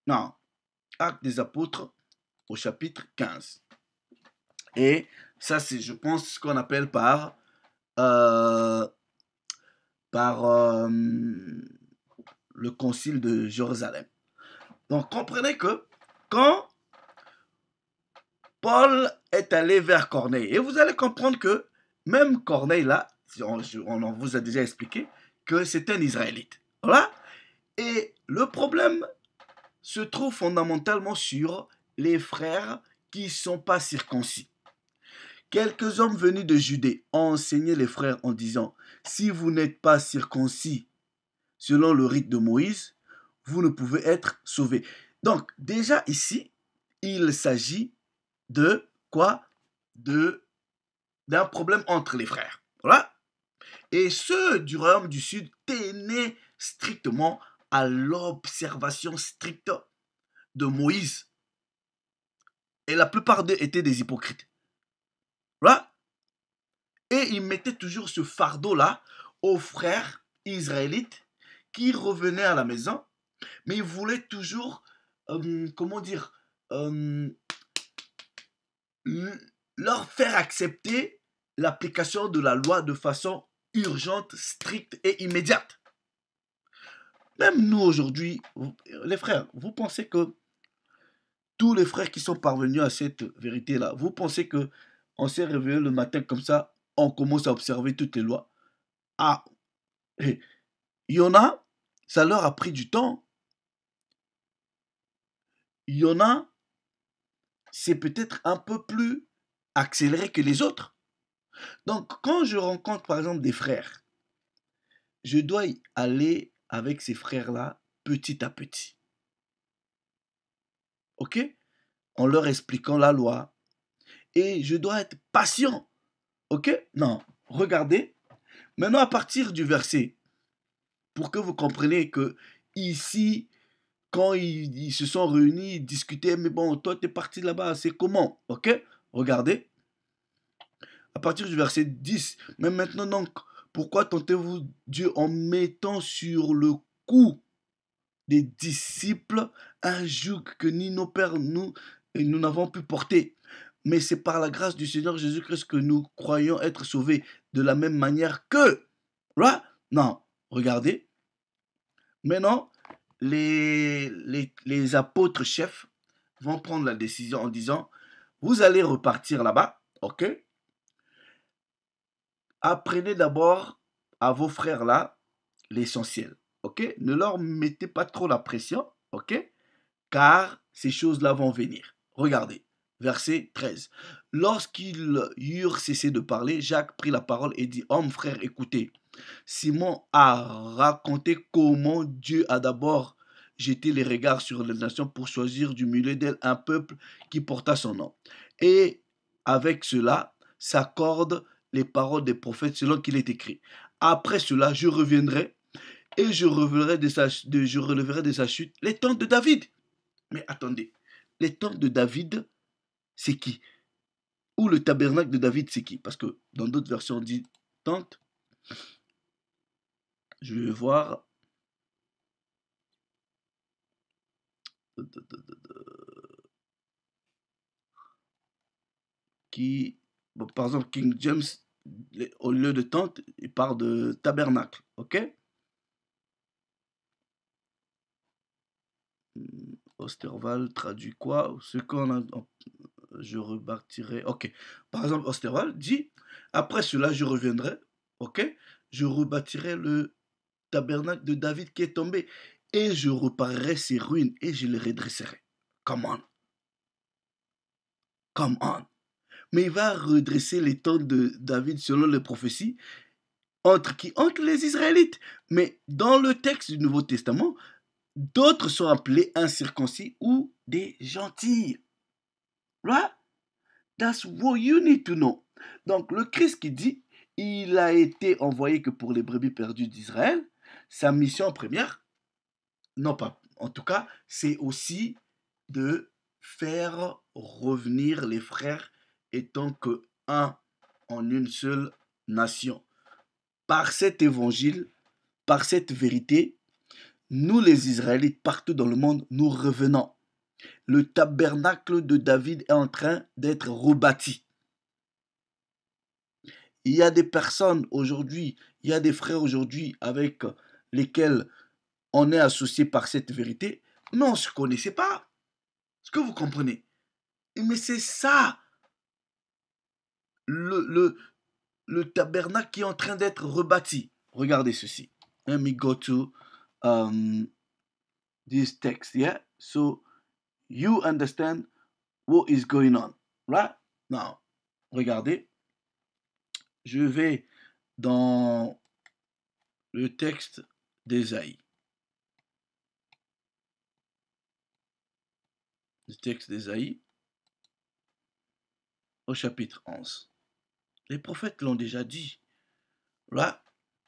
Now, Actes des Apôtres au chapitre 15. Et ça, c'est, je pense, ce qu'on appelle par le concile de Jérusalem. Donc, comprenez que quand Paul est allé vers Corneille, et vous allez comprendre que même Corneille, là, on vous a déjà expliqué que c'est un Israélite. Voilà. Et le problème se trouve fondamentalement sur les frères qui ne sont pas circoncis. Quelques hommes venus de Judée ont enseigné les frères en disant, si vous n'êtes pas circoncis selon le rite de Moïse, vous ne pouvez être sauvés. Donc déjà ici, il s'agit de quoi? D'un problème entre les frères. Voilà. Et ceux du royaume du Sud tenaient strictement à l'observation stricte de Moïse. Et la plupart d'eux étaient des hypocrites. Voilà. Et ils mettaient toujours ce fardeau-là aux frères israélites qui revenaient à la maison, mais ils voulaient toujours, comment dire, leur faire accepter l'application de la loi de façon urgente, stricte et immédiate. Même nous aujourd'hui, les frères, vous pensez que tous les frères qui sont parvenus à cette vérité-là, vous pensez que on s'est réveillé le matin comme ça, on commence à observer toutes les lois? Ah, il y en a, ça leur a pris du temps. Il y en a, c'est peut-être un peu plus accéléré que les autres. Donc, quand je rencontre par exemple des frères, je dois y aller avec ces frères-là petit à petit. Ok? En leur expliquant la loi. Et je dois être patient. Ok? Non, regardez. Maintenant, à partir du verset, pour que vous compreniez que ici, quand ils se sont réunis, ils discutaient, mais bon, toi, tu es parti là-bas, c'est comment? Ok? Regardez. À partir du verset 10, mais maintenant donc, pourquoi tentez-vous Dieu en mettant sur le cou des disciples un joug que ni nos pères, nous n'avons pu porter? mais c'est par la grâce du Seigneur Jésus-Christ que nous croyons être sauvés de la même manière que. Right? Non, regardez. Maintenant, les apôtres chefs vont prendre la décision en disant, vous allez repartir là-bas, ok? Apprenez d'abord à vos frères là l'essentiel, ok? Ne leur mettez pas trop la pression, ok? Car ces choses-là vont venir. Regardez, verset 13. Lorsqu'ils eurent cessé de parler, Jacques prit la parole et dit, hommes, frères, écoutez. Simon a raconté comment Dieu a d'abord jeté les regards sur les nations pour choisir du milieu d'elles un peuple qui porta son nom. Et avec cela s'accordent les paroles des prophètes selon qu'il est écrit. Après cela, je reviendrai et je releverai de sa chute les tentes de David. Mais attendez, les tentes de David, c'est qui? Ou le tabernacle de David, c'est qui? Parce que dans d'autres versions, on dit tente. Je vais voir. Qui, bon, par exemple, King James, au lieu de tente, il parle de tabernacle. Ok? Osterval traduit quoi? Ce qu'on a. Je rebâtirai. Ok. Par exemple, Osterval dit, après cela, je reviendrai. Ok? Je rebâtirai le tabernacle de David qui est tombé et je reparerai ses ruines et je les redresserai. Come on. Come on. Mais il va redresser les tentes de David selon les prophéties. Entre qui? Entre les Israélites. Mais dans le texte du Nouveau Testament, d'autres sont appelés incirconcis ou des gentils. Right? That's what you need to know. Donc le Christ qui dit, il a été envoyé que pour les brebis perdues d'Israël, sa mission première, non pas, en tout cas, c'est aussi de faire revenir les frères étant que un en une seule nation. Par cet évangile, par cette vérité, nous les Israélites partout dans le monde, nous revenons. Le tabernacle de David est en train d'être rebâti. Il y a des personnes aujourd'hui, il y a des frères aujourd'hui avec lesquels on est associé par cette vérité, mais on ne se connaissait pas. Est-ce que vous comprenez? Mais c'est ça, le, le, le tabernacle qui est en train d'être rebâti. Regardez ceci. Let me go to this text, yeah? So you understand what is going on, right? Now, regardez. Je vais dans le texte d'Ésaïe. Le texte d'Ésaïe au chapitre 11. Les prophètes l'ont déjà dit. Là,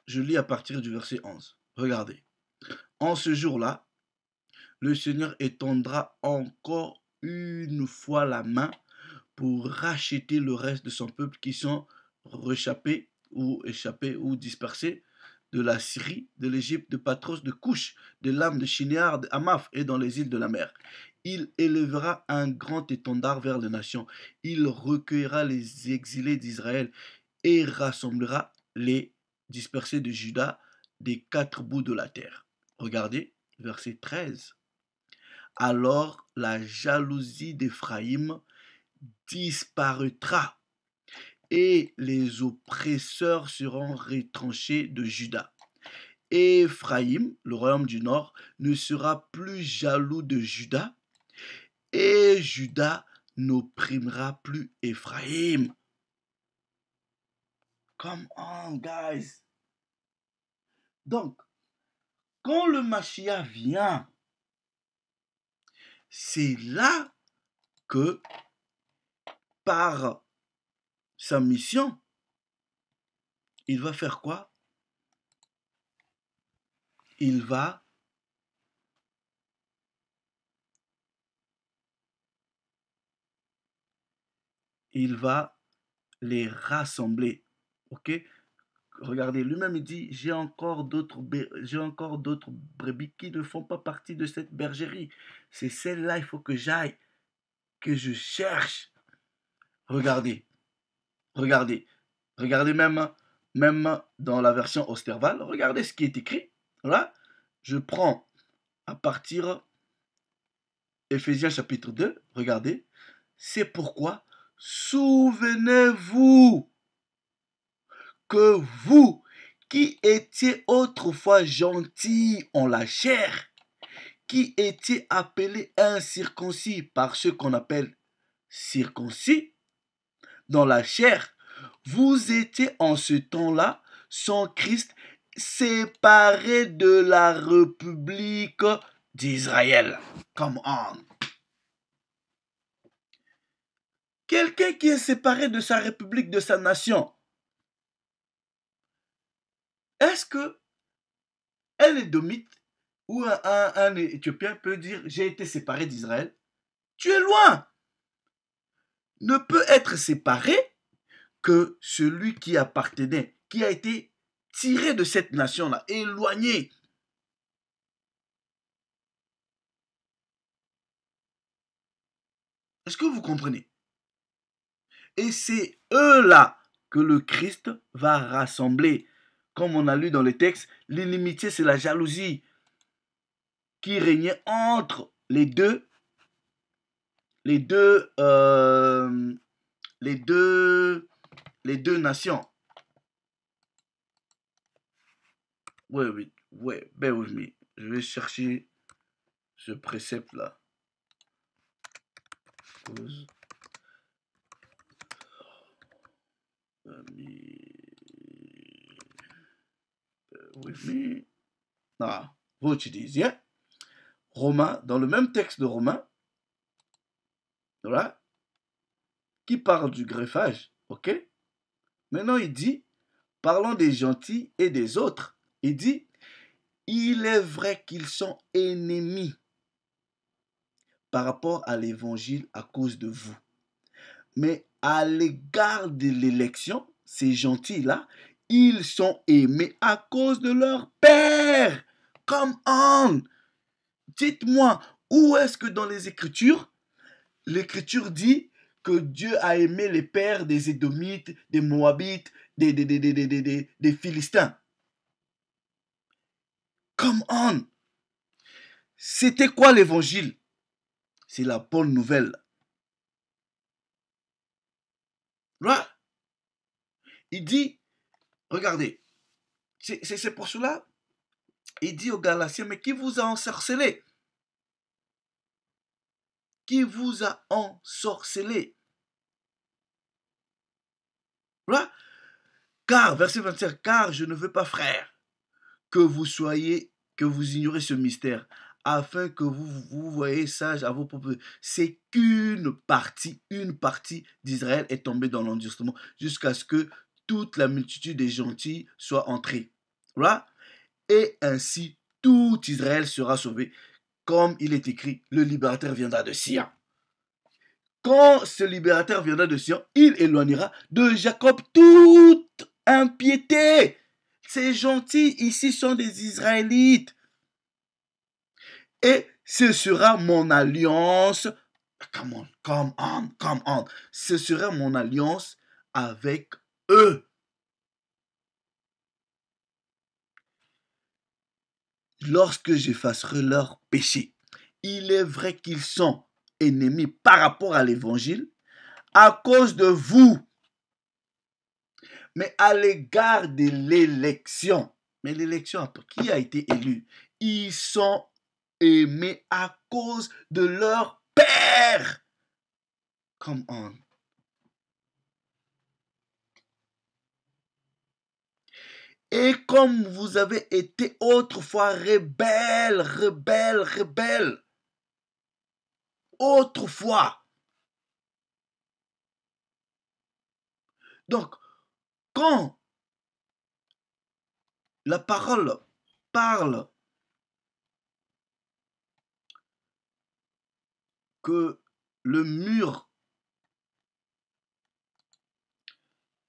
je lis à partir du verset 11. Regardez. En ce jour-là, le Seigneur étendra encore une fois la main pour racheter le reste de son peuple qui sont réchappés ou dispersés de la Syrie, de l'Égypte, de Patros, de Couche, de Lam, de Shinéar, de Hamath et dans les îles de la mer. Il élèvera un grand étendard vers les nations. Il recueillera les exilés d'Israël et rassemblera les dispersés de Juda des quatre bouts de la terre. Regardez, verset 13. Alors la jalousie d'Éphraïm disparaîtra et les oppresseurs seront retranchés de Juda. Éphraïm, le royaume du nord, ne sera plus jaloux de Juda et Juda n'opprimera plus Éphraïm. Come on, guys. Donc, quand le Mashiach vient, c'est là que, par sa mission, il va faire quoi? Il va les rassembler. Ok? Regardez, lui-même il dit, j'ai encore d'autres brebis qui ne font pas partie de cette bergerie. C'est celle-là, il faut que j'aille, que je cherche. Regardez, regardez, regardez même dans la version Osterval, regardez ce qui est écrit. Voilà, je prends à partir Éphésiens chapitre 2, regardez. C'est pourquoi souvenez-vous que vous, qui étiez autrefois gentils en la chair, qui étiez appelés incirconcis par ceux qu'on appelle circoncis dans la chair, vous étiez en ce temps-là sans Christ, séparés de la République d'Israël. Come on. Quelqu'un qui est séparé de sa République, de sa nation, est-ce que un Édomite ou un Éthiopien peut dire j'ai été séparé d'Israël? Tu es loin. Ne peut être séparé que celui qui appartenait, qui a été tiré de cette nation-là, éloigné. Est-ce que vous comprenez? Et c'est eux-là que le Christ va rassembler. Comme on a lu dans les textes, l'inimitié, c'est la jalousie qui régnait entre les deux, les deux, les deux nations. Ouais, oui, ouais, bear with me. Je vais chercher ce précepte-là. Cause with me. Ah, vous utilisez Romains, dans le même texte de Romains, voilà, qui parle du greffage, ok? Maintenant, il dit, parlons des gentils et des autres, il dit, il est vrai qu'ils sont ennemis par rapport à l'évangile à cause de vous. Mais à l'égard de l'élection, ces gentils-là, ils sont aimés à cause de leur Père. Come on! Dites-moi, où est-ce que dans les Écritures, l'Écriture dit que Dieu a aimé les pères des Édomites, des Moabites, des Philistins? Come on! C'était quoi l'évangile? C'est la bonne nouvelle. Là, il dit, regardez, c'est pour cela, il dit aux Galatiens, mais qui vous a ensorcelé? Qui vous a ensorcelé? Là, car, verset 25, car je ne veux pas, frère, que vous ignorez ce mystère, afin que vous voyez sage à vos propres. C'est qu'une partie d'Israël est tombée dans l'endurcissement jusqu'à ce que toute la multitude des gentils soit entrée. Voilà. Et ainsi, tout Israël sera sauvé. Comme il est écrit, le libérateur viendra de Sion. Quand ce libérateur viendra de Sion, il éloignera de Jacob toute impiété. Ces gentils ici sont des Israélites. Et ce sera mon alliance. Come on. Ce sera mon alliance avec eux. Lorsque j'effacerai leurs péchés. Il est vrai qu'ils sont ennemis par rapport à l'évangile à cause de vous. Mais à l'égard de l'élection, mais l'élection, qui a été élu? Ils sont aimés à cause de leur Père. Come on. Et comme vous avez été autrefois rebelles, autrefois. Donc, quand la parole parle que le mur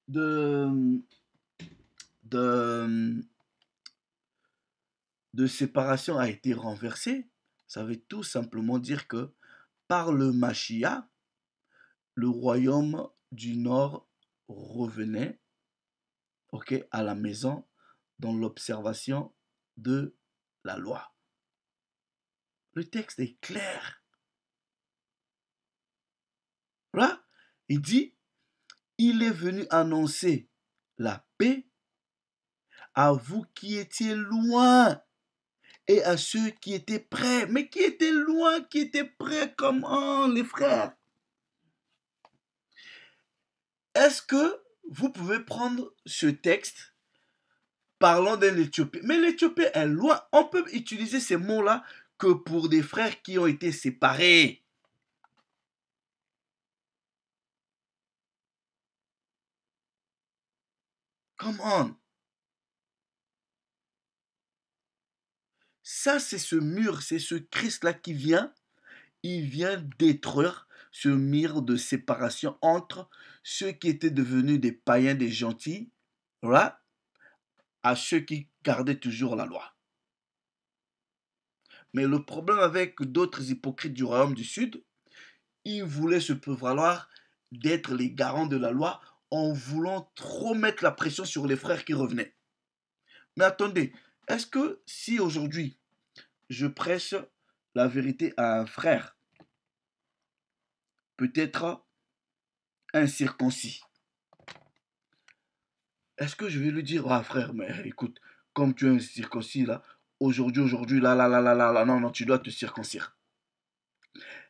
de séparation a été renversé, ça veut tout simplement dire que par le Mashiach, le royaume du nord revenaient, ok, à la maison dans l'observation de la loi. Le texte est clair. Voilà. Il dit, il est venu annoncer la paix à vous qui étiez loin et à ceux qui étaient près. Mais qui étaient loin, qui étaient près, comment, les frères? Est-ce que vous pouvez prendre ce texte parlant de l'Éthiopie? Mais l'Éthiopie est loin. On peut utiliser ces mots-là que pour des frères qui ont été séparés. Come on. Ça, c'est ce mur, c'est ce Christ-là qui vient. Il vient détruire ce mur de séparation entre ceux qui étaient devenus des païens, des gentils, right, à ceux qui gardaient toujours la loi. Mais le problème avec d'autres hypocrites du royaume du Sud, ils voulaient se prévaloir d'être les garants de la loi en voulant trop mettre la pression sur les frères qui revenaient. Mais attendez, est-ce que si aujourd'hui je prêche la vérité à un frère, peut-être incirconcis, est-ce que je vais lui dire, ah frère, mais écoute, comme tu es incirconcis là, aujourd'hui, là, non, non, tu dois te circoncire.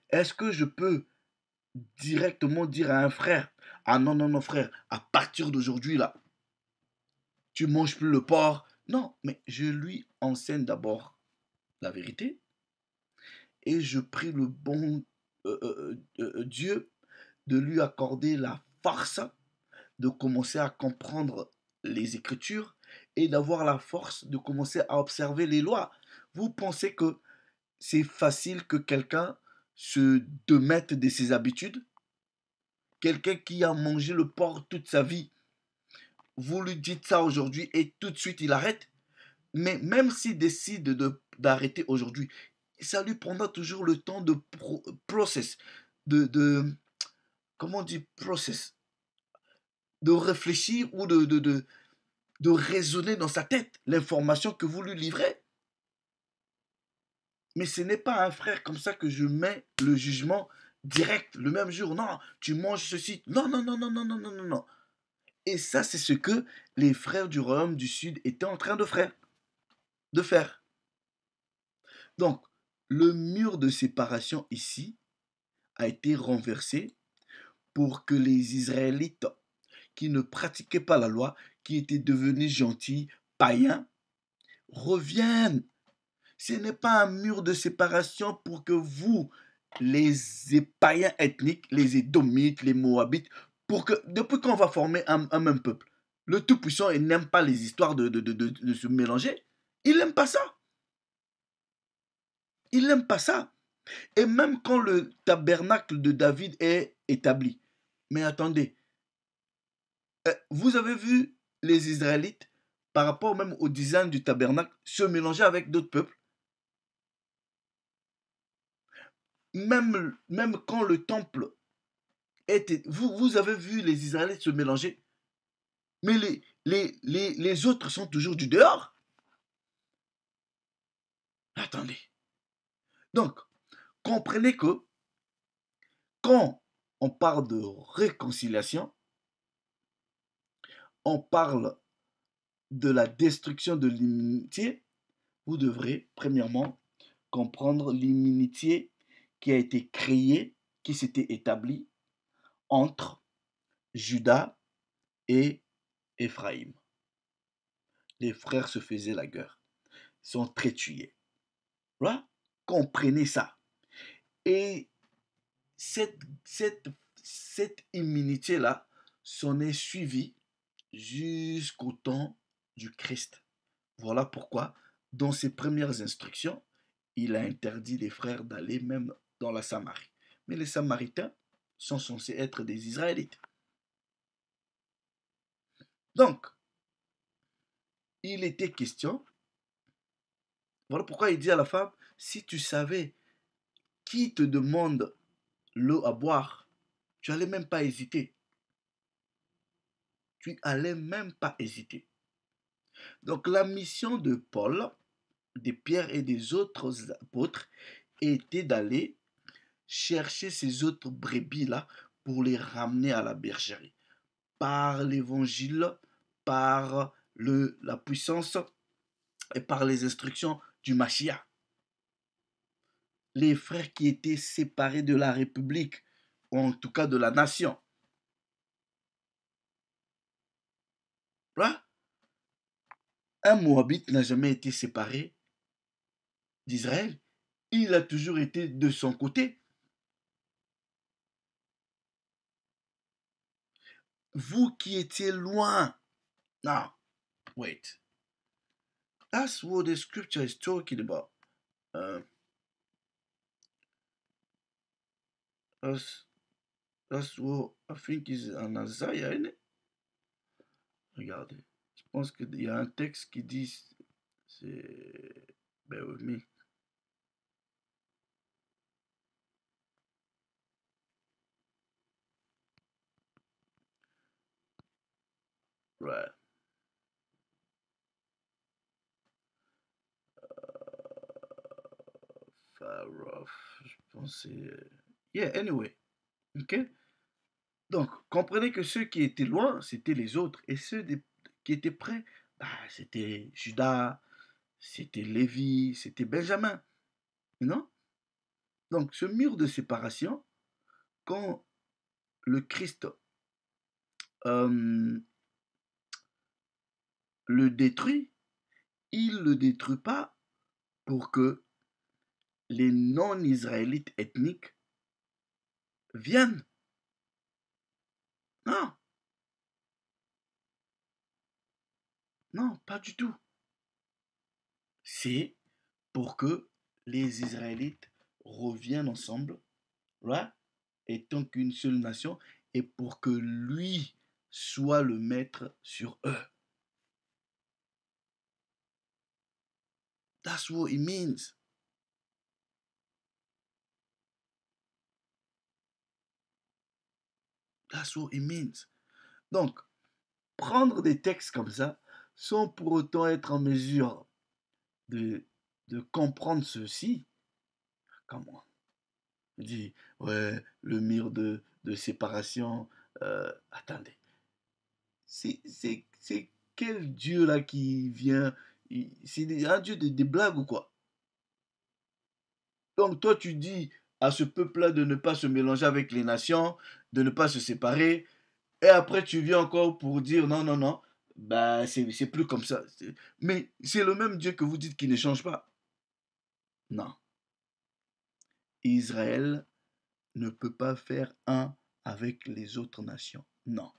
Est-ce que je peux directement dire à un frère, ah non, non, non, frère, à partir d'aujourd'hui là, tu manges plus le porc? Non, mais je lui enseigne d'abord la vérité et je prie le bon Dieu de lui accorder la force de commencer à comprendre les Écritures et d'avoir la force de commencer à observer les lois. Vous pensez que c'est facile que quelqu'un se démette de ses habitudes? Quelqu'un qui a mangé le porc toute sa vie, vous lui dites ça aujourd'hui et tout de suite il arrête? Mais même s'il décide d'arrêter aujourd'hui, ça lui prendra toujours le temps de process, de comment on dit process, de réfléchir ou de raisonner dans sa tête l'information que vous lui livrez. Mais ce n'est pas un frère comme ça que je mets le jugement direct le même jour. Non, tu manges ceci. Non, non, non, non, non, non, non, non, non. Et ça, c'est ce que les frères du royaume du Sud étaient en train de faire. Donc, le mur de séparation ici a été renversé pour que les Israélites qui ne pratiquaient pas la loi, qui étaient devenus gentils, païens, reviennent. Ce n'est pas un mur de séparation pour que vous, les païens ethniques, les Édomites, les Moabites, pour que, depuis qu'on va former un même peuple, le Tout-Puissant n'aime pas les histoires de se mélanger. Il n'aime pas ça. Il n'aime pas ça. Et même quand le tabernacle de David est établi. Mais attendez, vous avez vu les Israélites, par rapport même au design du tabernacle, se mélanger avec d'autres peuples? Même quand le temple était... Vous avez vu les Israélites se mélanger, mais les autres sont toujours du dehors. Attendez. Donc, comprenez que quand on parle de réconciliation, on parle de la destruction de l'immunité, vous devrez premièrement comprendre l'immunité qui a été créée, qui s'était établie entre Juda et Éphraïm. Les frères se faisaient la guerre, sont très tués. Voilà. Comprenez ça. Et cette, cette, cette immunité-là s'en est suivie jusqu'au temps du Christ. Voilà pourquoi, dans ses premières instructions, il a interdit les frères d'aller même dans la Samarie. Mais les Samaritains sont censés être des Israélites. Donc, il était question, voilà pourquoi il dit à la femme, si tu savais qui te demande l'eau à boire, tu n'allais même pas hésiter. tu allais même pas hésiter. Donc la mission de Paul, de Pierre et des autres apôtres était d'aller chercher ces autres brebis-là pour les ramener à la bergerie. Par l'évangile, par la puissance et par les instructions du Mashiach. Les frères qui étaient séparés de la République, ou en tout cas de la nation. Là, un Moabite n'a jamais été séparé d'Israël. Il a toujours été de son côté. Vous qui étiez loin. Now, wait. That's what the scripture is talking about. That's what I think is en Isaiah, isn't it? Regardez. Je pense qu'il y a un texte qui dit, c'est, bear with me. Right. Far off. Je pensais. Yeah, anyway. Ok? Donc, comprenez que ceux qui étaient loin, c'était les autres. Et ceux qui étaient près, bah, c'était Judas, c'était Lévi, c'était Benjamin. Non? Donc, ce mur de séparation, quand le Christ le détruit, il ne le détruit pas pour que les non-israélites ethniques viennent. Non, non, pas du tout. C'est pour que les Israélites reviennent ensemble, right? Étant qu'une seule nation, et pour que lui soit le maître sur eux. That's what it means. That's what it means. Donc, prendre des textes comme ça, sans pour autant être en mesure de, de comprendre ceci, comment? Il dit, ouais, le mur de séparation, attendez, c'est quel Dieu là qui vient, c'est un Dieu des blagues ou quoi? Donc toi tu dis à ce peuple-là de ne pas se mélanger avec les nations, de ne pas se séparer, et après tu viens encore pour dire non, non, non, bah c'est plus comme ça. Mais c'est le même Dieu que vous dites qui ne change pas. Non. Israël ne peut pas faire un avec les autres nations. Non.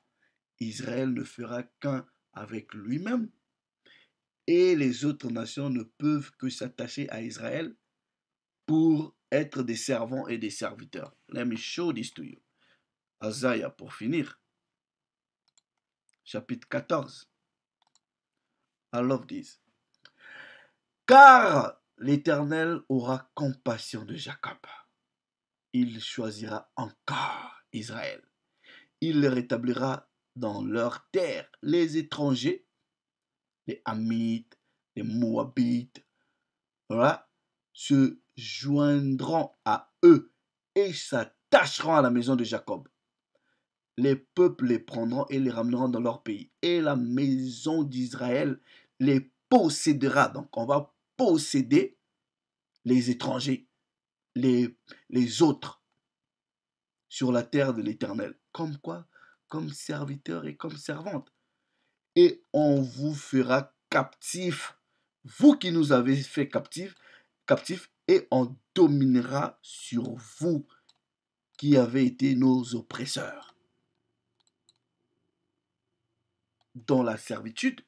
Israël ne fera qu'un avec lui-même et les autres nations ne peuvent que s'attacher à Israël pour être des servants et des serviteurs. Let me show this to you. Isaiah pour finir. Chapitre 14. I love this. Car l'Éternel aura compassion de Jacob. Il choisira encore Israël. Il les rétablira dans leur terre. Les étrangers, les Hamites, les Moabites, voilà, se joindront à eux et s'attacheront à la maison de Jacob. Les peuples les prendront et les ramèneront dans leur pays. Et la maison d'Israël les possédera. Donc on va posséder les étrangers, les autres sur la terre de l'Éternel. Comme quoi? Comme serviteurs et comme servantes. Et on vous fera captifs, vous qui nous avez fait captifs, et on dominera sur vous qui avez été nos oppresseurs. Dans la servitude,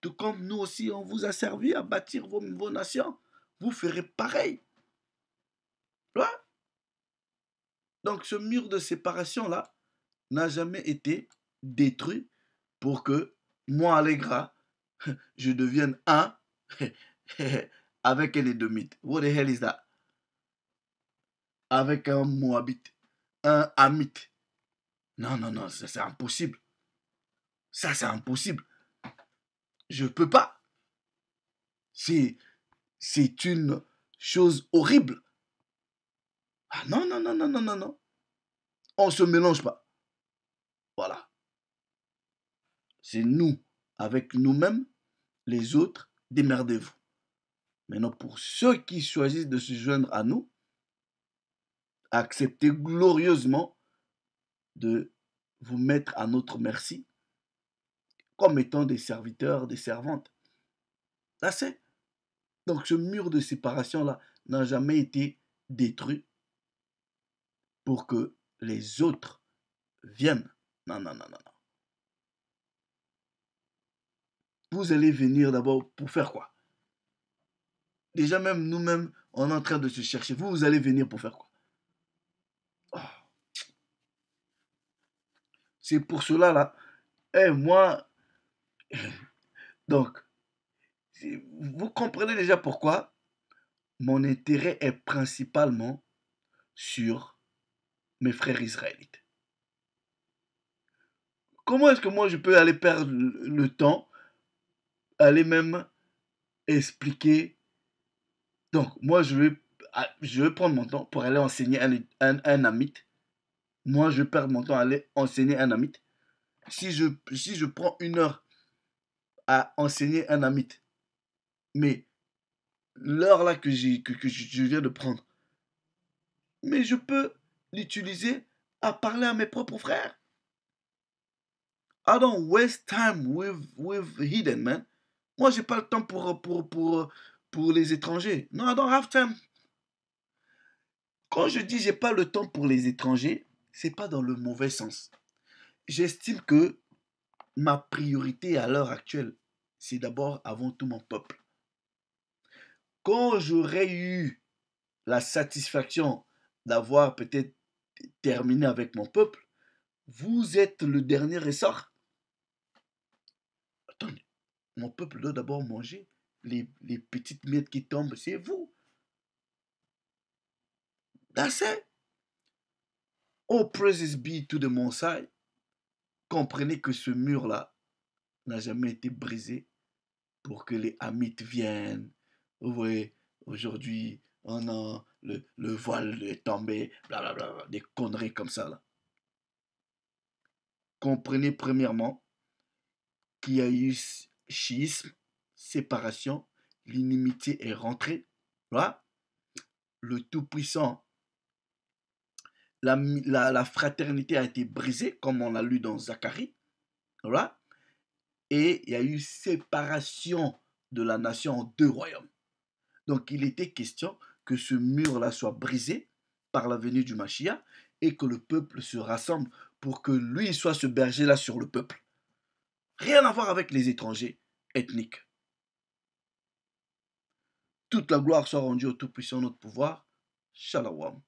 tout comme nous aussi on vous a servi à bâtir vos nations, vous ferez pareil. Ouais. Donc ce mur de séparation-là n'a jamais été détruit pour que moi, Allegra, je devienne un avec un Édomite. What the hell is that? Avec un Moabite, un Hamite. Non, non, non, c'est impossible. Ça, c'est impossible. Je peux pas. C'est une chose horrible. Ah non, non, non, non, non, non, non. On se mélange pas. Voilà. C'est nous avec nous-mêmes, les autres, démerdez-vous. Maintenant, pour ceux qui choisissent de se joindre à nous, acceptez glorieusement de vous mettre à notre merci comme étant des serviteurs, des servantes. Là, c'est. Donc, ce mur de séparation-là n'a jamais été détruit pour que les autres viennent. Non, non, non, non, non. Vous allez venir d'abord pour faire quoi? Déjà, même nous-mêmes, on est en train de se chercher. Vous allez venir pour faire quoi? Oh, c'est pour cela, là. Eh, moi, donc, vous comprenez déjà pourquoi mon intérêt est principalement sur mes frères israélites. Comment est-ce que moi je peux aller perdre le temps, aller même expliquer. Donc, moi, je vais prendre mon temps pour aller enseigner un amite. Moi, je perds mon temps à aller enseigner un amite. Si je prends 1 heure à enseigner un amite, mais l'heure là que je viens de prendre, mais je peux l'utiliser à parler à mes propres frères. I don't waste time with hidden, man. Moi, j'ai pas le temps pour les étrangers. Non, I don't have time. Quand je dis j'ai pas le temps pour les étrangers, c'est pas dans le mauvais sens. J'estime que ma priorité à l'heure actuelle, c'est d'abord avant tout mon peuple. Quand j'aurai eu la satisfaction d'avoir peut-être terminé avec mon peuple, vous êtes le dernier ressort. Attendez, mon peuple doit d'abord manger les petites miettes qui tombent, c'est vous. That's it. Oh, praises be to the Most High. Comprenez que ce mur-là n'a jamais été brisé pour que les Hamites viennent. Vous voyez, aujourd'hui, on a le voile est tombé, blablabla, des conneries comme ça, là. Comprenez premièrement qu'il y a eu schisme, séparation, l'inimitié est rentrée. Voilà. Le Tout-Puissant, la fraternité a été brisée, comme on l'a lu dans Zacharie. Voilà. Et il y a eu séparation de la nation en 2 royaumes. Donc il était question que ce mur-là soit brisé par la venue du Mashiach et que le peuple se rassemble pour que lui soit ce berger-là sur le peuple. Rien à voir avec les étrangers ethniques. Toute la gloire soit rendue au Tout-Puissant, notre pouvoir. Shalom.